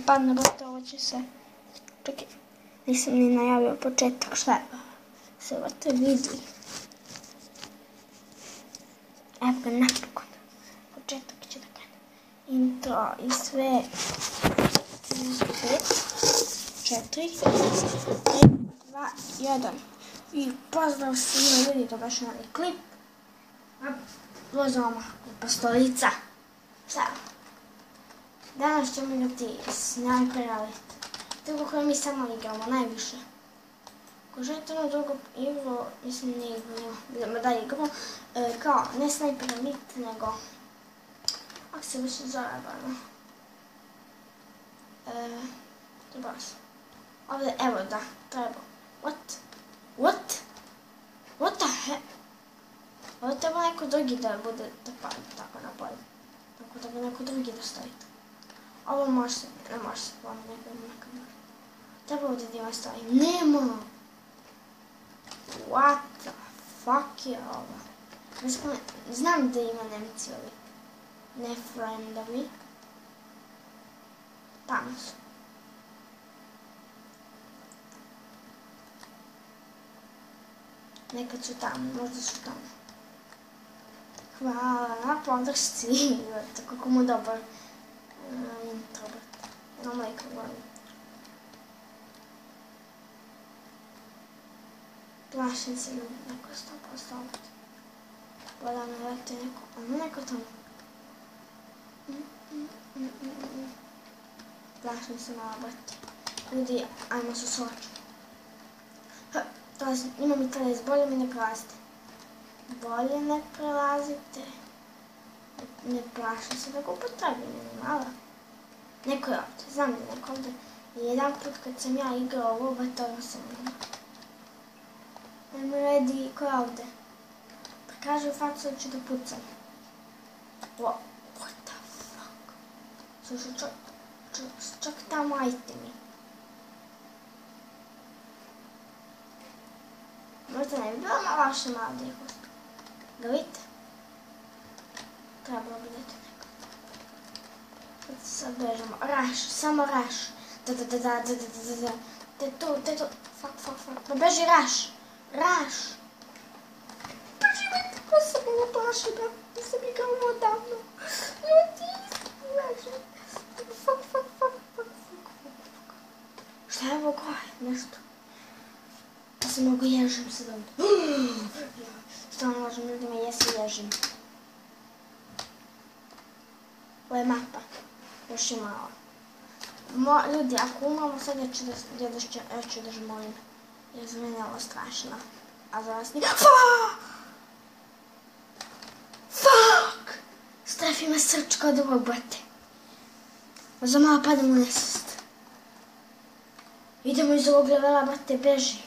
padne, brate, ovo će se... Čekaj, nisam ni najavio početak, šta je? Se brate vidi. Evo ga napokon. Početak će da krene. Intro i sve. 5, 4, 3, 2, 1. I pozdrav svima, vidite baš novi klip. Vozimo pastolica. Šta? Danas ćemo igrati Sniper Elite. Drugo koje mi samo igramo, najviše. Ako želite ono drugo igru, mislim ne igru, da igru, kao ne Sniper Elite, nego... Ako se više zove, bano. Treba se. Ovdje, evo da, treba. What the heck? Ovdje treba neko drugi da bude, da pali tako na polju. Tako da bi neko drugi da stoji. Ovo može se, ne može se pomoći nekako. Treba ovdje da ima stoji. Nema! What the fuck je ovo? Znam da ima Nemci ovi. Ne friendovi. Tamo su. Nekad su tamo, možda su tamo. Hvala na podršci, kako mu dobar intro, brate. Jednom lajka volim. Plašim se ljudi, neko 100% ovdje. Voda me lete neko, ono neko tamo. Plašim se malo, brate. Ljudi, ajmo se sočiti. Imam i teles, bolje mi ne prelazite. Bolje ne prelazite. Ne plašim se da ga upotrebim, malo. Neko je ovdje, znam da je neko ovdje. Jedan put kad sam ja igrao ovo, batalno sam ima. I'm ready, ko je ovdje? Prikaže u facu da ću da pucam. What the fuck? Slušaj, čak tamo itemi. Možda ne bi bilo malo vaše malo djehost. Ga vidite? Trebalo bi da je to neko. Sad bežamo. Raš, samo raš. Da. Te to. Fuck. Pa beži raš. Raš. Beži me tako sam ovo plaši, bro. Nisam igrao odavno. Ljudi, beži. Fuck. Šta je ovo gore? Nešto. Ja se mogu ježim sad ovdje. Stvarno lažem ljudima, jesu ježim. Ovo je mapa. Još je malo. Ljudi, ako umamo sad, ja ću da žmolim. Jer za mene je ovo strašno. A za vas nije... Fuck! Strefi me srčka od ovog, brate. Za malo padam u nesvest. Idemo iz ovog levela, brate, beži.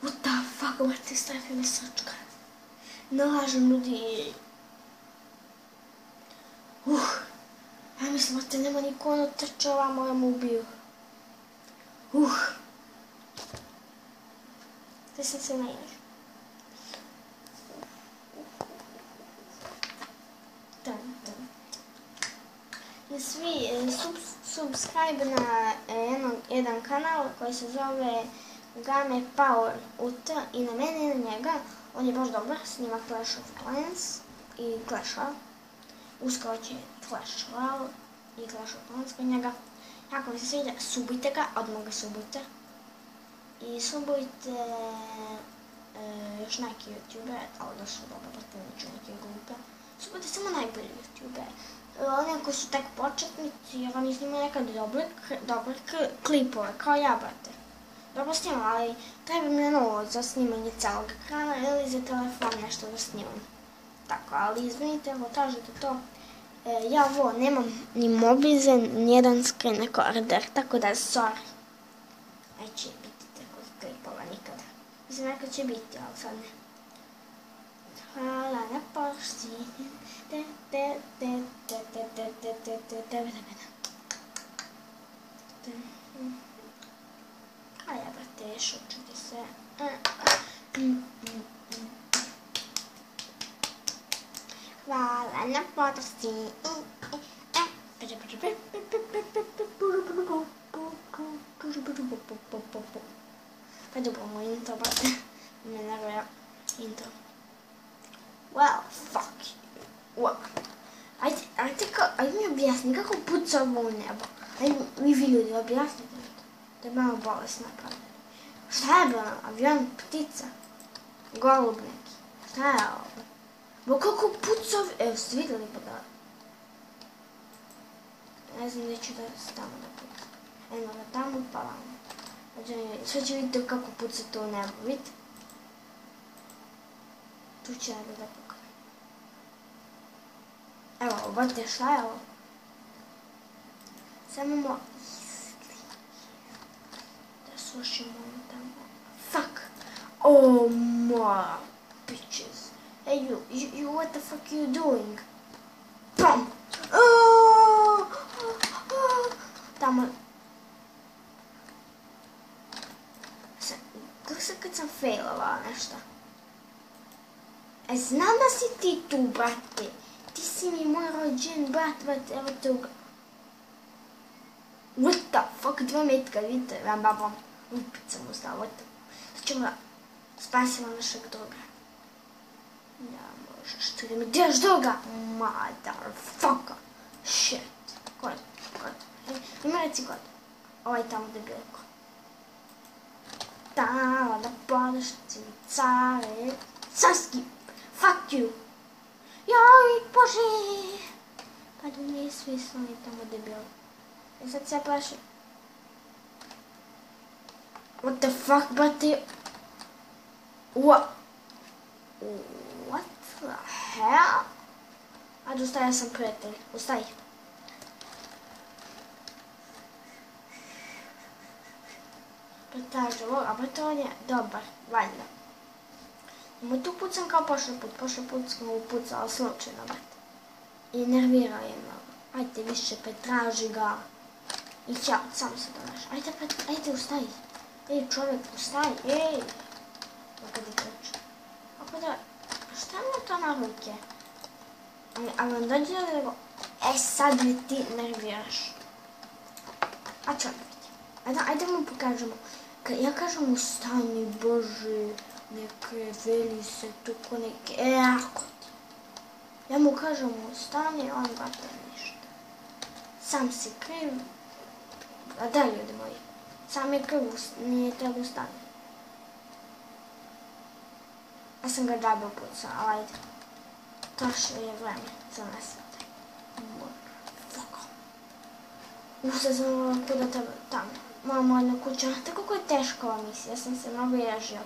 What the fuck, brate, strefi me srčka. Ne lažem, ljudi. Ja mislim, brate, nema niko ono trče ovamo, ja mu ubiju. Te sam se naježio. I svi subscribe na jedan kanal koji se zove Game Power UT i na mene i na njega. On je baš dobar, snima Clash of Clans i Clash Royale. Uskoro će Clash Royale i Clash of Clans kod njega. Ako mi se sviđa, subujte ga, odmah ga subujte. I subujte još neki youtuber, ali da su dobro, brate, neću neke glupe. Subujte samo najbolji youtuber. Oni koji su tek početnici, jer oni snimaju nekad dobre klipove, kao ja, brate. Dobro snimam, ali treba mi novo za snimanje celog ekrana ili za telefon nešto da snimam. Tako, ali izvinite, evo, tražite to. Ja ovo nemam ni mobizen, nijedan screen recorder, tako da sorry. Neće biti tako klipova nikada. Mislim, nekad će biti, ali sad ne. Hvala na podršci. A ja, brate, šučite se. Hvala na podršci. Pa dobro, moj intro, brate. Me nervira intro. Well, fuck you. Ajde mi objasni kako puca ovo u nebo. Ajde vi ljudi objasnite mi to. Da je malo bolest napravljena. Šta je bilo? Avion, ptica? Golub neki. Šta je ovo? Bo kako puca ovo? Evo ste vidjeli pa da... Ne znam gdje ću da se tamo da puca. Eno ga tamo pa vamo. Sve će vidjeti kako puca to u nebo, vidite? Tu će nego da pukne. Evo, obate šta je ovo? Samo imamo... Da slušimo tamo. Fuck! Oh my bitches. Hey you what the fuck you doing? Pum! Tamo... Kako se kad sam failovala nešto? Znam da si ti tu, brate. Ti si mi moj rođen brat, evo te uga. What the fuck, 2 metka, vidite, babom. Upit sam ustala, what the... Sad ćemo da spasimo našeg druga. Ja, možeš ti da mi dješ druga? Motherfucker. Shit. Ko je to? Ima reci god. Ovaj tamo debilko. Tala da podršci care. Saski. Fuck you. Joj, bože. Pa da nije smislo ni tamo debil. I sad se ja plašim. What the fuck, brate? What the hell? Ajde, ustaj, ja sam prijatelj. Ustaj. Pretaže ovo, a brate on je dobar, valjda. Ima tu pucam kao prošli put sam mu pucala slučajno, brate. I nervirao je mnogo. Ajde više, pretraži ga. I ćao, samo se donaš. Ajde, ustaj. Ej, čovjek, ustaj, ej. Kako ti kreću. Ako da, šta mi to na ruke? Ali vam dođe da nego, sad mi ti nerviraš. A čovjek vidi. Ajde mu pokažemo. Ja kažem mu stani, bože, neke veli se tuko neke, ako ti. Ja mu kažem mu stani, on brate ništa. Sam si kriv. A da, ljudi moji. Sam je kriv, nije treba stani. Ja sam ga džabe pucao, ali ajde. Trošio je vreme za nesvete. Sad sam morala kuda treba tamo. Moramo jednu kuću. Znate kako je teška ova misija. Ja sam se mnogo ježio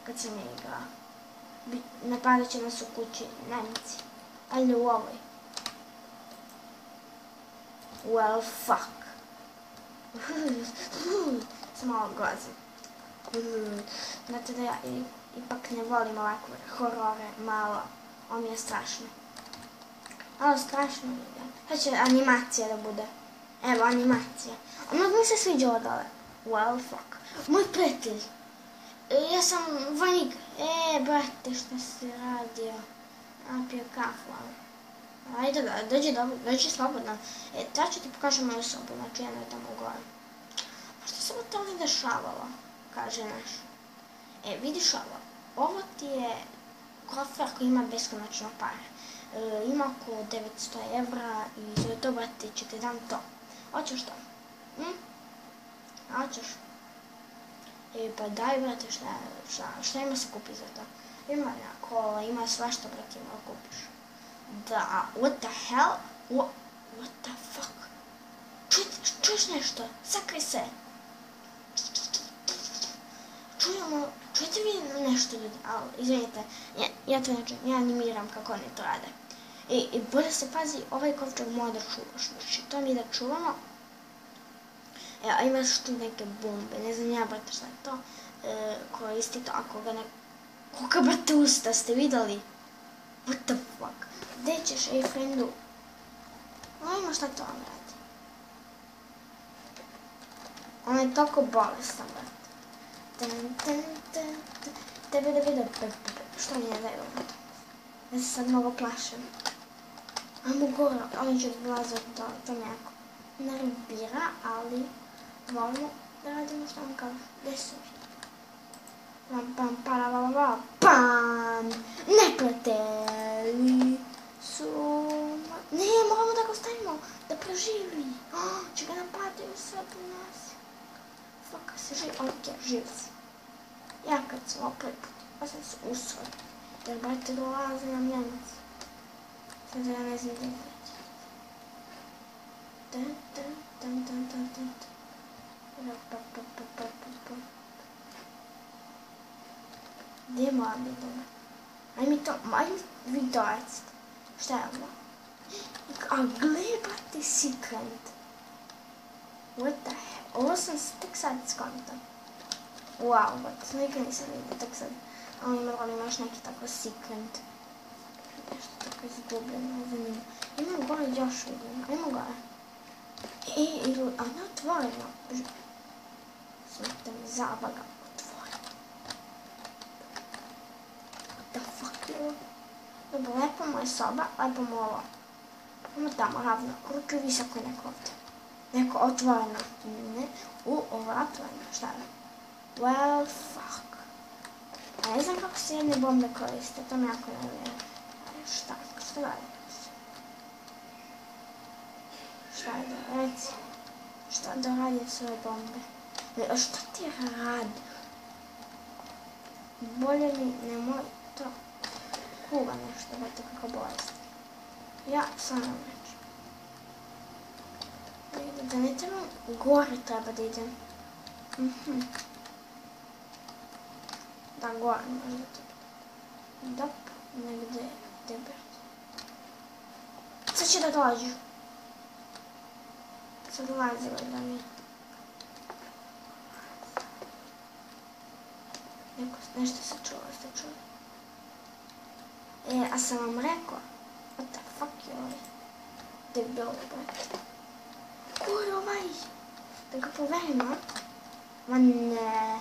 kad sam je igrala. Napadat će nas u kući Nemci. Ali u ovoj. Well, fuck. Sam malo glazim. Znate da ja ipak ne volim ovakve horore, malo. Ovo mi je strašno. Malo strašno mi je. Sad će animacija da bude. Evo, animacija. Ono mi se sviđa odale. Well, fuck. Moj prijatelj. Ja sam Vanig. Brate, šta si radio? Napio kafu, ali... Ajde ga, dođi slobodno. Ja ću ti pokažem moju sobu, znači jedno je tamo gore. A što se to ovdje dešavalo? Kaže naš. Vidiš ovo. Ovo ti je kofer koji ima beskonačno pare. Ima oko 900 evra i za to, brate, ću ti dam to. Hoćeš to? Hoćeš? Pa daj, brate, šta ima se kupi za to? Ima kola, ima svašta, brate, ima kupiš. Da, what the hell? What the fuck? Čuješ nešto? Sakri se! Čujete vi nešto, ljudi? Ali, izvinite, ja to ne čujem, ja animiram kako oni to rade. I bolje se pazi, ovaj kovčeg mora da čuvaš, znači to mi da čuvamo. A imaš tu neke bombe, ne znam ja, brate, šta je to, koristi to ako ga ne... Koga, brate, usta, ste vidjeli? What the fuck? Gdje ćeš, frendu? No ima šta to on radi. On je toliko bolestan, brate. Što mi ne daju? Ja se sad mnogo plašim. Ajmo gore, oni će odlazati, to me jako nervira, ali volimo da radimo što vam kaže. Gdje su mi? Pam, pam, pam, neprijatelji su... Ne, moramo da ga ostavimo, da preživi. Će ga napadaju sve po nas. Faka se živi, ok, živ si. Ja kad sam opet, pa sam se usrao. Jer brate dolaze nam Njemci. Sad ja ne znam gdje reći. Gdje moram idemo? Ajme vi to recite. Šta je ovo? A gle, brate, secret. What the hell? Ovo sam tek sad skontam. Wow, brate, nikad nisam vidio, tek sad. Ali morali imaš neki tako secret. Nešto tako izgubljeno, zanimljivo. Imam gore još vidim, ajmo gore. A ne otvoreno. Smete mi zabaga, otvoreno. What the fuck je ovo? Dobro, lepo mu je soba, lepo mu ovo. Idemo tamo, ravno, ruke visoko je neko ovdje. Neko otvoreno. Ne, ovo je otvoreno, šta je? Well, fuck. A ne znam kako se jedne bombe koriste, to me jako ne vjerujem. Šta radi? Šta je da reci? Šta da radi svoje bombe? Šta ti radi? Bolje mi nemoj to kuga nešto, brate, kako bolest. Ja sam vam reći. Da ne trebam, gore treba da idem. Da, gore možda to. Dop, negdje, gdje brate. Sad će da dođu. Sad dolazilo da mi. Nešto se čulo, ste čuli? A sam vam rekao, what the fuck je ovaj debil, brate. Ko je ovaj? Da ga poverimo? Ma ne.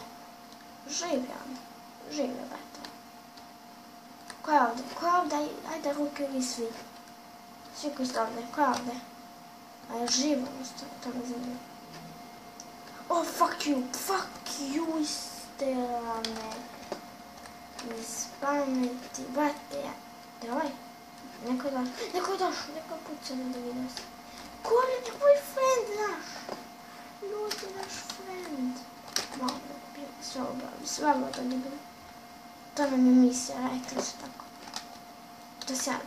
Živi on. Živi, brate. Ko je ovdje? Ko je ovdje? Ajde ruke vi svi. Svi koji ste ovdje. Ko je ovdje? A je živo nešto, to me zanima. Oh, fuck you iz strane. Iz pameti, brate. Je ovaj? Neko je došao, neko je pucao da vidio se. Ko je tvoj friend naš? Ljudi, naš friend. Malo da bi sve obavili, sve ovo da bi bilo. To nam je misija, rekli su tako.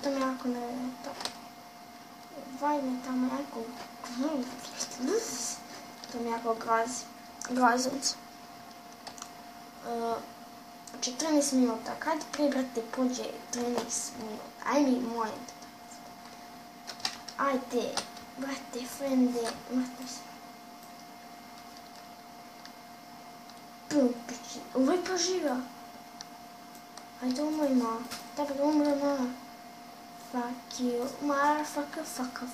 To mi jako ne vjerujem to. Vajme tamo jako... To mi jako groznicu. 14 minuta, kad prije, brate, pođe 13 minuta, aj mi molim te. Ajde, brate, frende, mrtno se. Pupići, ovo je poživio. Ajde, umoj malo, treba da umre malo. Fuck you, motherfucker, fucker.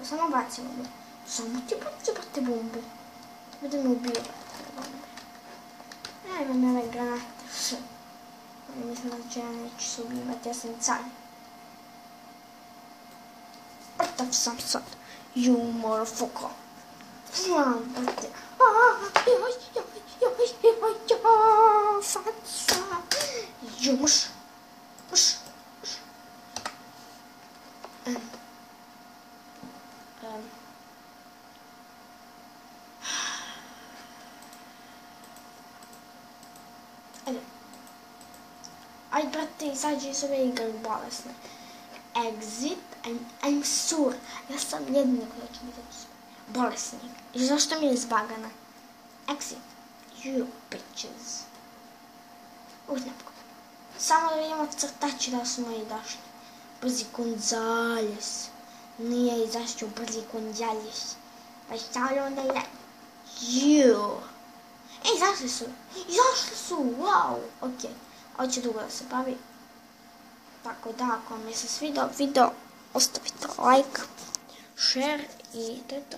Samo bacimo bombe. Samo ti brate bombe. Da me ubije, brate, bombe. Ja imam ove granate, sve. Oni mislim da će ja neću se ubivati, ja sam car. Otav sam sad. You motherfucker. Znam, brate. Faca. Ju, muš. Aj, brate, izađi iz ove igre bolesne. Exit, I'm sur. Ja sam jedina koja će biti bolesnik. I zašto mi je zbagana? Exit, you bitches. Uznapko. Samo da vidimo crtači da su moji došli. Brzi Gonzales. Nije izašao Brzi Gonzales. Pa šta li onda je? You. Izašli su, wow. Ok, hoće dugo da se bavi. Tako da, ako vam se svidio video, ostavite like, share i to je to.